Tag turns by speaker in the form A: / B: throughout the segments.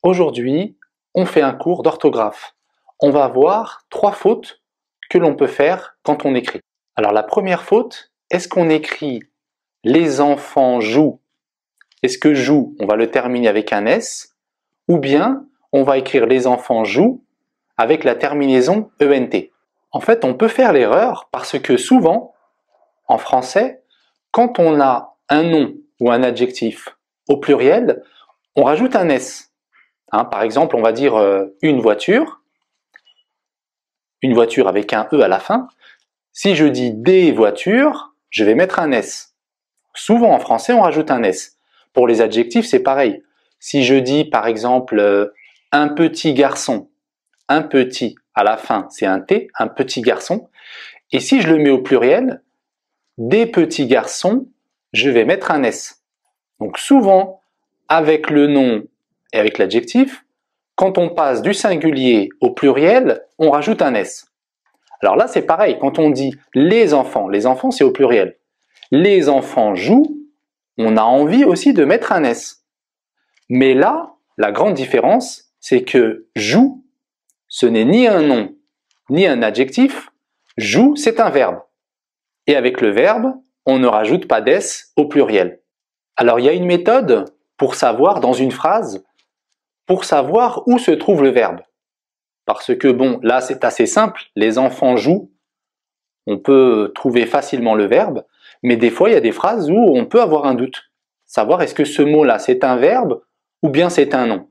A: Aujourd'hui, on fait un cours d'orthographe. On va voir 3 fautes que l'on peut faire quand on écrit. Alors la première faute, est-ce qu'on écrit « les enfants jouent » Est-ce que « joue » on va le terminer avec un S, ou bien on va écrire « les enfants jouent » avec la terminaison ENT. En fait, on peut faire l'erreur parce que souvent, en français, quand on a un nom ou un adjectif au pluriel, on rajoute un S. Par exemple, on va dire une voiture avec un E à la fin. Si je dis des voitures, je vais mettre un S. Souvent en français, on rajoute un S. Pour les adjectifs, c'est pareil. Si je dis par exemple un petit garçon, un petit à la fin, c'est un T, un petit garçon. Et si je le mets au pluriel, des petits garçons, je vais mettre un S. Donc souvent, avec le nom et avec l'adjectif, quand on passe du singulier au pluriel, on rajoute un S. Alors là, c'est pareil, quand on dit les enfants c'est au pluriel. Les enfants jouent, on a envie aussi de mettre un S. Mais là, la grande différence, c'est que joue, ce n'est ni un nom, ni un adjectif. Joue, c'est un verbe. Et avec le verbe, on ne rajoute pas d'S au pluriel. Alors il y a une méthode pour savoir dans une phrase, pour savoir où se trouve le verbe. Parce que bon, là c'est assez simple, les enfants jouent, on peut trouver facilement le verbe, mais des fois il y a des phrases où on peut avoir un doute. Savoir est-ce que ce mot-là c'est un verbe ou bien c'est un nom.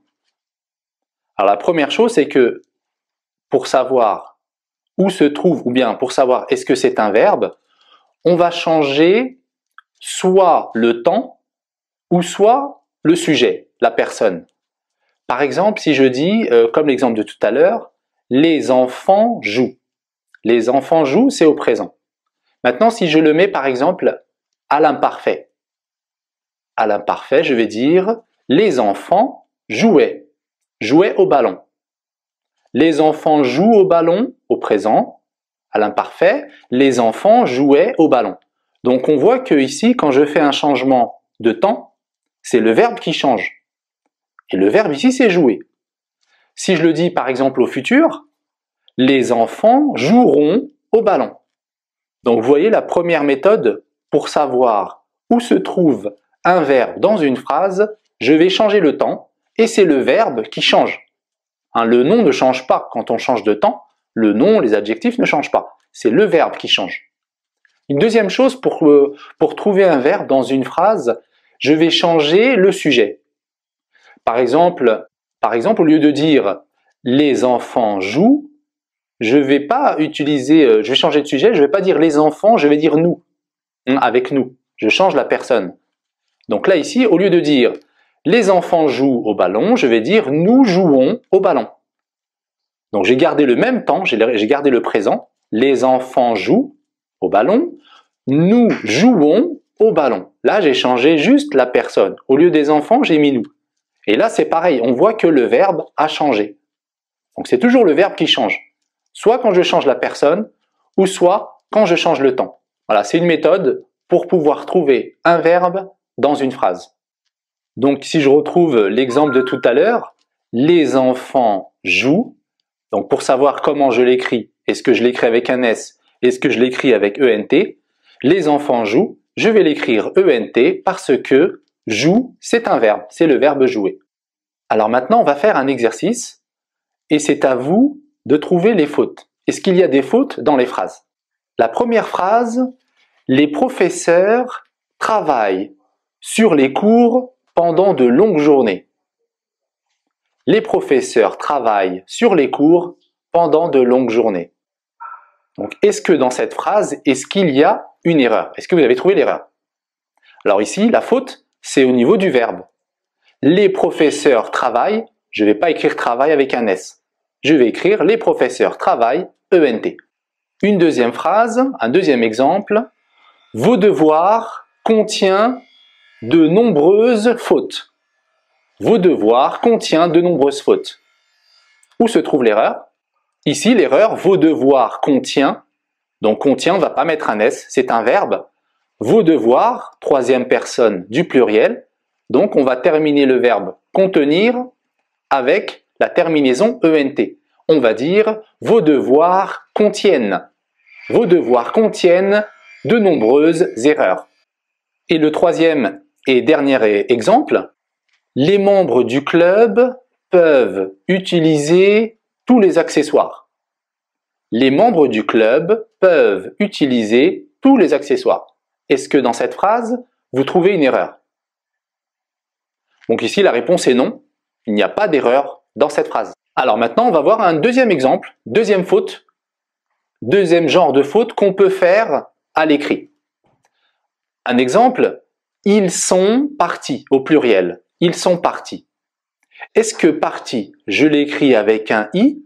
A: Alors la première chose c'est que pour savoir où se trouve, ou bien pour savoir est-ce que c'est un verbe, on va changer soit le temps ou soit le sujet, la personne. Par exemple, si je dis, comme l'exemple de tout à l'heure, les enfants jouent. Les enfants jouent, c'est au présent. Maintenant, si je le mets par exemple à l'imparfait. À l'imparfait, je vais dire les enfants jouaient. Jouaient au ballon. Les enfants jouent au ballon au présent. À l'imparfait, les enfants jouaient au ballon. Donc on voit que ici, quand je fais un changement de temps, c'est le verbe qui change. Et le verbe ici, c'est jouer. Si je le dis par exemple au futur, les enfants joueront au ballon. Donc vous voyez la première méthode pour savoir où se trouve un verbe dans une phrase, je vais changer le temps et c'est le verbe qui change. Le nom ne change pas quand on change de temps, le nom, les adjectifs ne changent pas. C'est le verbe qui change. Une deuxième chose pour trouver un verbe dans une phrase, je vais changer le sujet. Par exemple, au lieu de dire « les enfants jouent », je vais changer de sujet, je ne vais pas dire « les enfants », je vais dire « nous », avec nous. Je change la personne. Donc là, ici, au lieu de dire « les enfants jouent au ballon », je vais dire « nous jouons au ballon ». Donc j'ai gardé le même temps, j'ai gardé le présent. Les enfants jouent au ballon, nous jouons au ballon. Là, j'ai changé juste la personne. Au lieu des enfants, j'ai mis nous. Et là, c'est pareil, on voit que le verbe a changé. Donc c'est toujours le verbe qui change. Soit quand je change la personne, ou soit quand je change le temps. Voilà, c'est une méthode pour pouvoir trouver un verbe dans une phrase. Donc si je retrouve l'exemple de tout à l'heure, les enfants jouent. Donc pour savoir comment je l'écris, est-ce que je l'écris avec un S, est-ce que je l'écris avec ENT, les enfants jouent, je vais l'écrire ENT parce que joue, c'est un verbe, c'est le verbe jouer. Alors maintenant, on va faire un exercice et c'est à vous de trouver les fautes. Est-ce qu'il y a des fautes dans les phrases? La première phrase, les professeurs travaillent sur les cours pendant de longues journées. Les professeurs travaillent sur les cours pendant de longues journées. Donc, est-ce que dans cette phrase, est-ce qu'il y a une erreur? Est-ce que vous avez trouvé l'erreur? Alors ici, la faute, c'est au niveau du verbe. Les professeurs travaillent, je ne vais pas écrire travail avec un S. Je vais écrire les professeurs travaillent, ENT. Une deuxième phrase, un deuxième exemple. Vos devoirs contient de nombreuses fautes. Vos devoirs contient de nombreuses fautes. Où se trouve l'erreur? Ici, l'erreur, vos devoirs contient. Donc contient, on ne va pas mettre un S, c'est un verbe. Vos devoirs, troisième personne du pluriel. Donc on va terminer le verbe contenir avec la terminaison ENT. On va dire vos devoirs contiennent. Vos devoirs contiennent de nombreuses erreurs. Et le troisième et dernier exemple, les membres du club peuvent utiliser tous les accessoires. Les membres du club peuvent utiliser tous les accessoires. Est-ce que dans cette phrase, vous trouvez une erreur? Donc ici, la réponse est non. Il n'y a pas d'erreur dans cette phrase. Alors maintenant, on va voir un deuxième exemple, deuxième faute, deuxième genre de faute qu'on peut faire à l'écrit. Un exemple, ils sont partis au pluriel. Ils sont partis. Est-ce que parti, je l'écris avec un i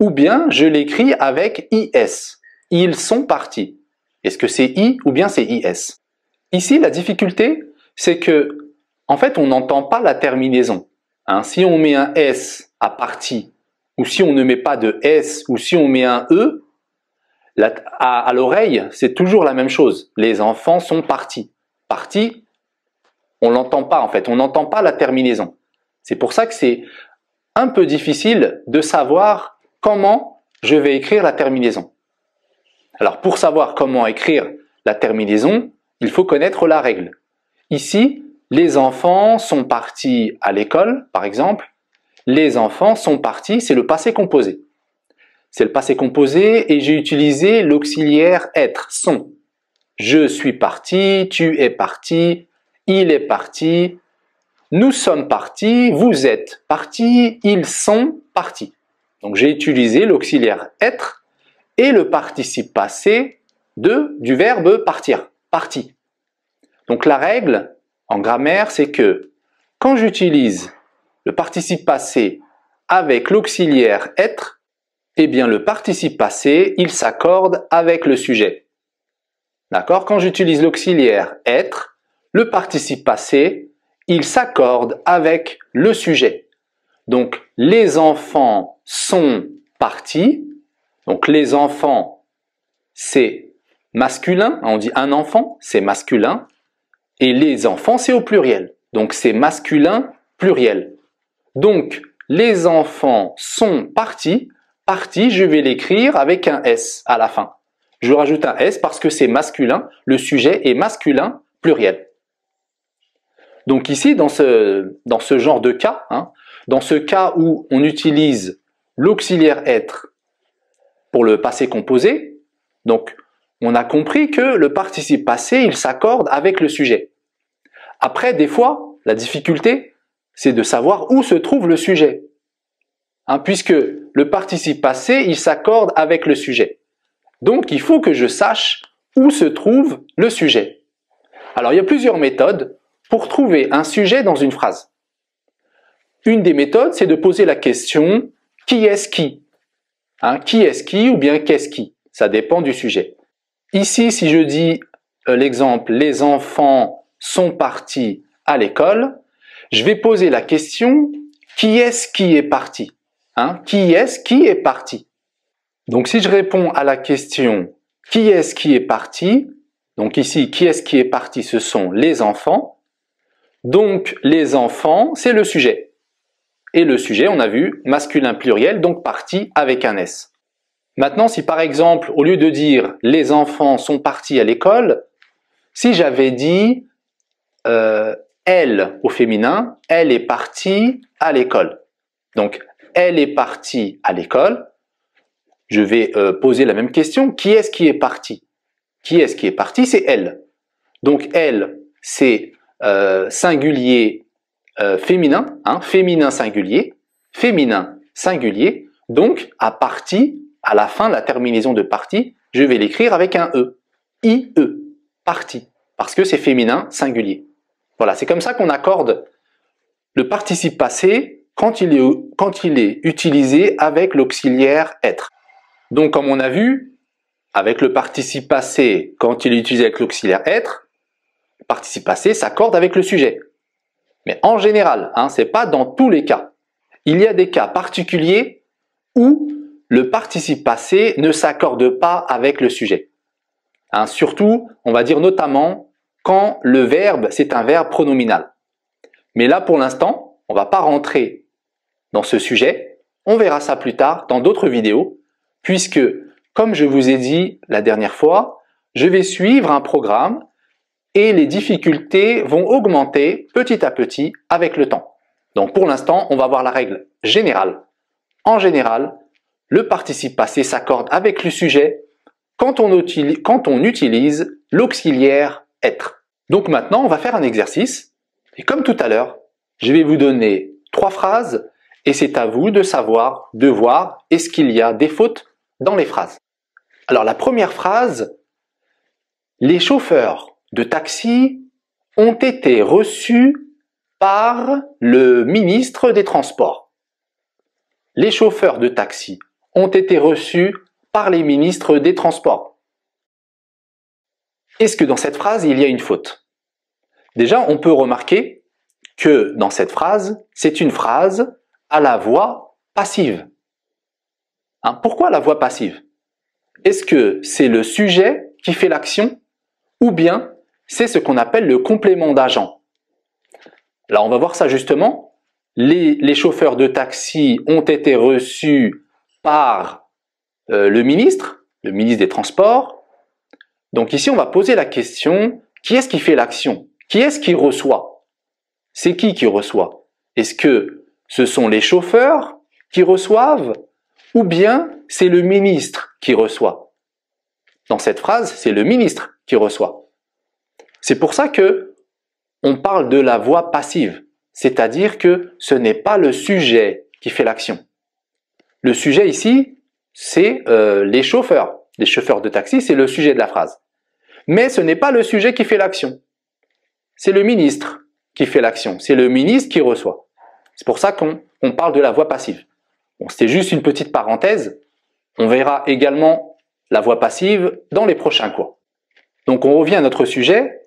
A: ou bien je l'écris avec is? Ils sont partis. Est-ce que c'est i ou bien c'est is? Ici, la difficulté, c'est que, en fait, on n'entend pas la terminaison. Si on met un s à parti, ou si on ne met pas de s, ou si on met un e, à l'oreille, c'est toujours la même chose. Les enfants sont partis. Partis, on l'entend pas en fait, on n'entend pas la terminaison. C'est pour ça que c'est un peu difficile de savoir comment je vais écrire la terminaison. Alors pour savoir comment écrire la terminaison, il faut connaître la règle. Ici, les enfants sont partis à l'école, par exemple. Les enfants sont partis, c'est le passé composé. C'est le passé composé et j'ai utilisé l'auxiliaire être, sont. Je suis parti, tu es parti, il est parti, nous sommes partis, vous êtes partis, ils sont partis. Donc j'ai utilisé l'auxiliaire être et le participe passé du verbe partir, parti. Donc la règle en grammaire, c'est que quand j'utilise le participe passé avec l'auxiliaire être, eh bien le participe passé, il s'accorde avec le sujet. D'accord? Quand j'utilise l'auxiliaire être, le participe passé, il s'accorde avec le sujet. Donc les enfants sont partis. Donc les enfants, c'est masculin. On dit un enfant, c'est masculin. Et les enfants, c'est au pluriel. Donc c'est masculin pluriel. Donc les enfants sont partis. Parti, je vais l'écrire avec un S à la fin. Je rajoute un S parce que c'est masculin, le sujet est masculin pluriel. Donc ici, dans ce genre de cas, dans ce cas où on utilise l'auxiliaire être pour le passé composé, donc on a compris que le participe passé, il s'accorde avec le sujet. Après, des fois, la difficulté, c'est de savoir où se trouve le sujet. Puisque le participe passé, il s'accorde avec le sujet. Donc, il faut que je sache où se trouve le sujet. Alors, il y a plusieurs méthodes pour trouver un sujet dans une phrase. Une des méthodes, c'est de poser la question « qui est-ce qui ?» Qui est-ce qui ou bien qu'est-ce qui? Ça dépend du sujet. Ici, si je dis l'exemple « les enfants sont partis à l'école », je vais poser la question « qui est-ce qui est parti ?» Qui est-ce qui est parti? Donc si je réponds à la question « qui est-ce qui est parti ?» Donc ici, qui est-ce qui est parti? Ce sont les enfants. Donc les enfants, c'est le sujet. Et le sujet, on a vu, masculin pluriel, donc parti avec un S. Maintenant, si par exemple, au lieu de dire « les enfants sont partis à l'école », si j'avais dit elle au féminin, elle est partie à l'école. Donc elle est partie à l'école. Je vais poser la même question. Qui est-ce qui est parti? Qui est-ce qui est parti? C'est elle. Donc elle, c'est singulier féminin, féminin singulier, féminin singulier. Donc à partie, à la fin, la terminaison de partie, je vais l'écrire avec un E. I-E, partie, parce que c'est féminin singulier. Voilà, c'est comme ça qu'on accorde le participe passé quand il est utilisé avec l'auxiliaire être. Donc comme on a vu, avec le participe passé, quand il est utilisé avec l'auxiliaire être, le participe passé s'accorde avec le sujet. Mais en général, c'est pas dans tous les cas. Il y a des cas particuliers où le participe passé ne s'accorde pas avec le sujet. Surtout, on va dire notamment quand le verbe, c'est un verbe pronominal. Mais là, pour l'instant, on ne va pas rentrer dans ce sujet. On verra ça plus tard dans d'autres vidéos, puisque, comme je vous ai dit la dernière fois, je vais suivre un programme et les difficultés vont augmenter petit à petit avec le temps. Donc pour l'instant, on va voir la règle générale. En général, le participe passé s'accorde avec le sujet quand on utilise l'auxiliaire être. Donc maintenant, on va faire un exercice. Et comme tout à l'heure, je vais vous donner 3 phrases et c'est à vous de savoir, de voir est-ce qu'il y a des fautes dans les phrases. Alors la première phrase, les chauffeurs de taxi ont été reçus par le ministre des Transports. Les chauffeurs de taxi ont été reçus par les ministres des Transports. Est-ce que dans cette phrase, il y a une faute? Déjà, on peut remarquer que dans cette phrase, c'est une phrase à la voix passive. Pourquoi la voix passive? Est-ce que c'est le sujet qui fait l'action ou bien c'est ce qu'on appelle le complément d'agent? Là, on va voir ça justement. Les chauffeurs de taxi ont été reçus par le ministre des Transports. Donc ici, on va poser la question, qui est-ce qui fait l'action? Qui est-ce qui reçoit? C'est qui reçoit? Est-ce que ce sont les chauffeurs qui reçoivent ou bien c'est le ministre qui reçoit? Dans cette phrase, c'est le ministre qui reçoit. C'est pour ça que on parle de la voix passive, c'est-à-dire que ce n'est pas le sujet qui fait l'action. Le sujet ici, c'est les chauffeurs. Les chauffeurs de taxi, c'est le sujet de la phrase. Mais ce n'est pas le sujet qui fait l'action. C'est le ministre qui fait l'action. C'est le ministre qui reçoit. C'est pour ça qu'on parle de la voix passive. Bon, c'était juste une petite parenthèse. On verra également la voix passive dans les prochains cours. Donc on revient à notre sujet.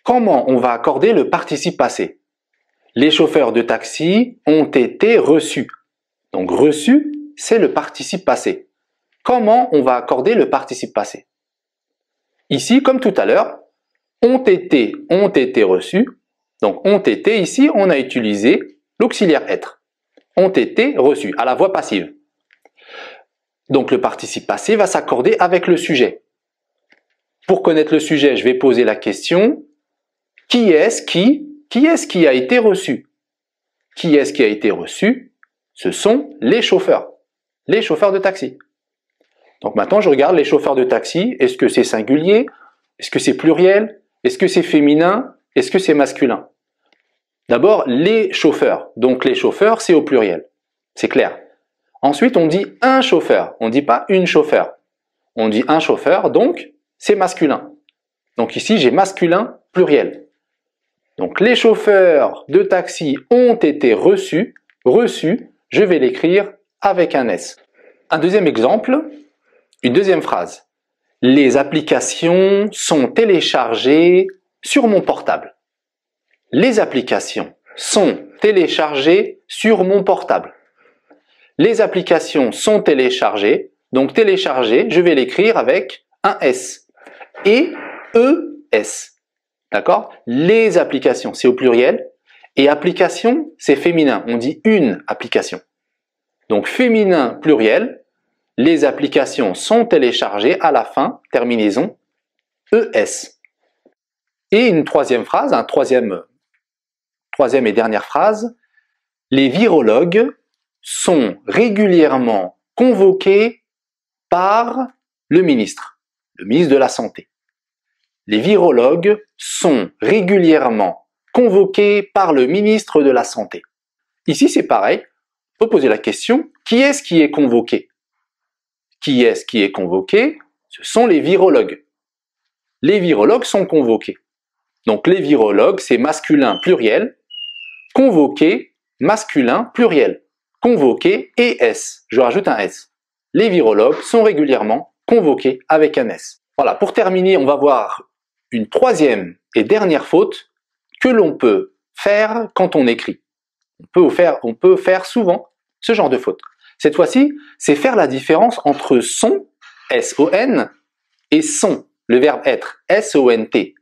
A: Comment on va accorder le participe passé? Les chauffeurs de taxi ont été reçus. Donc reçu, c'est le participe passé. Comment on va accorder le participe passé? Ici, comme tout à l'heure, ont été reçus. Donc ont été, ici, on a utilisé l'auxiliaire être. Ont été reçus, à la voix passive. Donc le participe passé va s'accorder avec le sujet. Pour connaître le sujet, je vais poser la question, qui est-ce qui a été reçu? Qui est-ce qui a été reçu? Ce sont les chauffeurs de taxi. Donc maintenant, je regarde les chauffeurs de taxi. Est-ce que c'est singulier? Est-ce que c'est pluriel? Est-ce que c'est féminin? Est-ce que c'est masculin? D'abord, les chauffeurs. Donc les chauffeurs, c'est au pluriel. C'est clair. Ensuite, on dit un chauffeur. On ne dit pas une chauffeur. On dit un chauffeur, donc c'est masculin. Donc ici, j'ai masculin pluriel. Donc les chauffeurs de taxi ont été reçus. Reçus, je vais l'écrire avec un S. Un deuxième exemple, une deuxième phrase. Les applications sont téléchargées sur mon portable. Les applications sont téléchargées sur mon portable. Les applications sont téléchargées. Donc télécharger, je vais l'écrire avec un S. Et ES. D'accord? Les applications, c'est au pluriel. Et application, c'est féminin. On dit une application. Donc féminin pluriel. Les applications sont téléchargées à la fin, terminaison ES. Et une troisième phrase, troisième et dernière phrase. Les virologues sont régulièrement convoqués par le ministre de la Santé. Les virologues sont régulièrement convoqués par le ministre de la Santé. Ici, c'est pareil. On peut poser la question, qui est-ce qui est convoqué? Qui est-ce qui est convoqué? Ce sont les virologues. Les virologues sont convoqués. Donc les virologues, c'est masculin pluriel. Convoqué, masculin pluriel. Convoqué et S. Je rajoute un S. Les virologues sont régulièrement convoqués avec un S. Voilà, pour terminer, on va voir une troisième et dernière faute que l'on peut faire quand on écrit. On peut faire souvent ce genre de faute. Cette fois-ci, c'est faire la différence entre son, S-O-N, et son, le verbe être, S-O-N-T.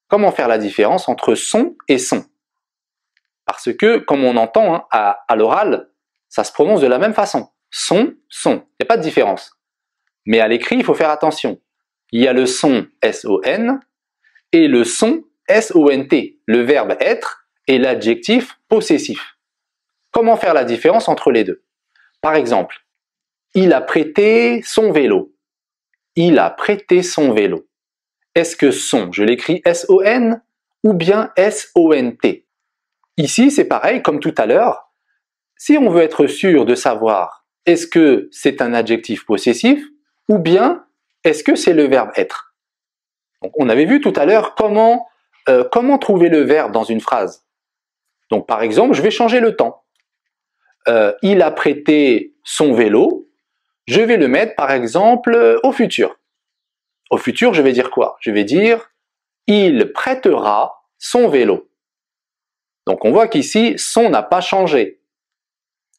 A: Comment faire la différence entre son et son? Parce que, comme on entend à l'oral, ça se prononce de la même façon. Son, son, il n'y a pas de différence. Mais à l'écrit, il faut faire attention. Il y a le son S-O-N et le son S-O-N-T, le verbe être et l'adjectif possessif. Comment faire la différence entre les deux? Par exemple, il a prêté son vélo. Il a prêté son vélo. Est-ce que son, je l'écris S-O-N ou bien S-O-N-T? Ici, c'est pareil, comme tout à l'heure. Si on veut être sûr de savoir est-ce que c'est un adjectif possessif ou bien est-ce que c'est le verbe être? Donc, on avait vu tout à l'heure comment trouver le verbe dans une phrase. Donc par exemple, je vais changer le temps. Il a prêté son vélo. Je vais le mettre par exemple au futur. Au futur, je vais dire quoi? Je vais dire il prêtera son vélo. Donc on voit qu'ici, son n'a pas changé.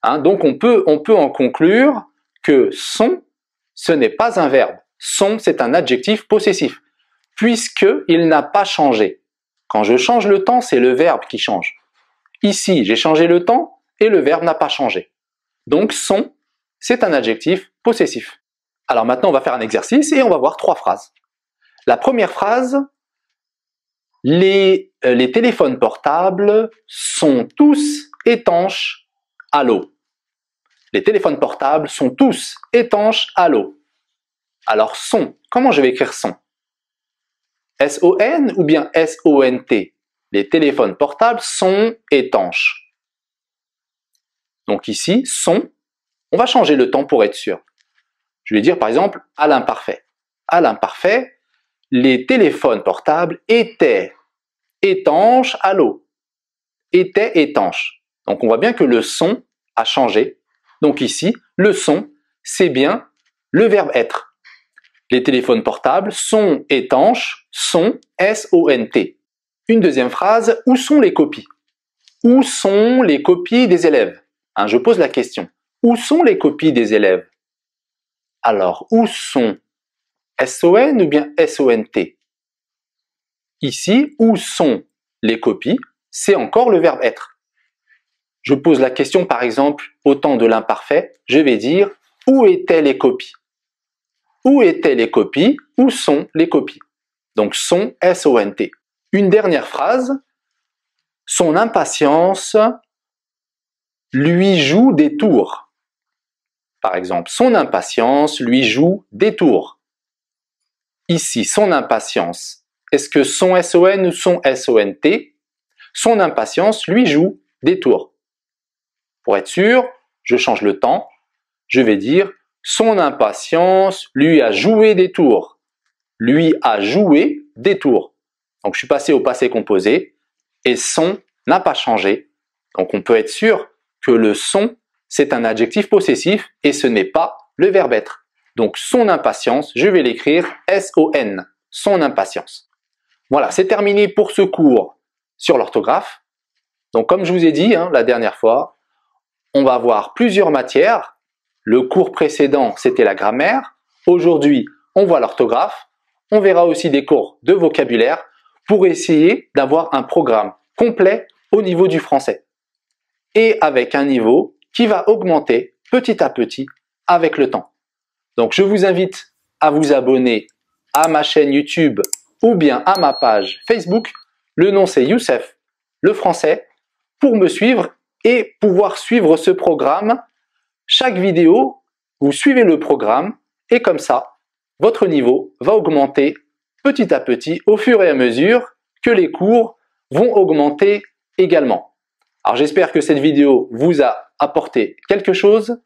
A: Hein, donc on peut en conclure que son, ce n'est pas un verbe. Son, c'est un adjectif possessif, puisqu'il n'a pas changé. Quand je change le temps, c'est le verbe qui change. Ici, j'ai changé le temps et le verbe n'a pas changé. Donc son, c'est un adjectif possessif. Alors maintenant, on va faire un exercice et on va voir 3 phrases. La première phrase, les téléphones portables sont tous étanches à l'eau. Les téléphones portables sont tous étanches à l'eau. Alors son, comment je vais écrire son? S-O-N ou bien S-O-N-T? Les téléphones portables sont étanches. Donc ici, son, on va changer le temps pour être sûr. Je vais dire par exemple à l'imparfait. À l'imparfait, les téléphones portables étaient étanches à l'eau. Étaient étanches. Donc on voit bien que le son a changé. Donc ici, le son, c'est bien le verbe être. Les téléphones portables sont étanches, sont S-O-N-T. Une deuxième phrase, où sont les copies? Où sont les copies des élèves? Hein, je pose la question. Où sont les copies des élèves? Alors, où sont? S-O-N ou bien S-O-N-T? Ici, où sont les copies? C'est encore le verbe être. Je pose la question par exemple au temps de l'imparfait, je vais dire où étaient les copies? Où étaient les copies? Où sont les copies? Donc sont S-O-N-T. Une dernière phrase, son impatience lui joue des tours. Par exemple, son impatience lui joue des tours. Ici, son impatience, est-ce que son S-O-N ou son S-O-N-T? Son impatience lui joue des tours. Pour être sûr, je change le temps. Je vais dire son impatience lui a joué des tours. Lui a joué des tours. Donc je suis passé au passé composé et son n'a pas changé. Donc on peut être sûr que le son, c'est un adjectif possessif et ce n'est pas le verbe être. Donc son impatience, je vais l'écrire S-O-N, son impatience. Voilà, c'est terminé pour ce cours sur l'orthographe. Donc comme je vous ai dit la dernière fois, on va voir plusieurs matières. Le cours précédent, c'était la grammaire. Aujourd'hui, on voit l'orthographe. On verra aussi des cours de vocabulaire pour essayer d'avoir un programme complet au niveau du français. Et avec un niveau qui va augmenter petit à petit avec le temps. Donc je vous invite à vous abonner à ma chaîne YouTube ou bien à ma page Facebook. Le nom c'est Youssef le français pour me suivre et pouvoir suivre ce programme. Chaque vidéo, vous suivez le programme et comme ça, votre niveau va augmenter petit à petit au fur et à mesure que les cours vont augmenter également. Alors j'espère que cette vidéo vous a apporté quelque chose.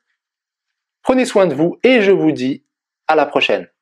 A: Prenez soin de vous et je vous dis à la prochaine.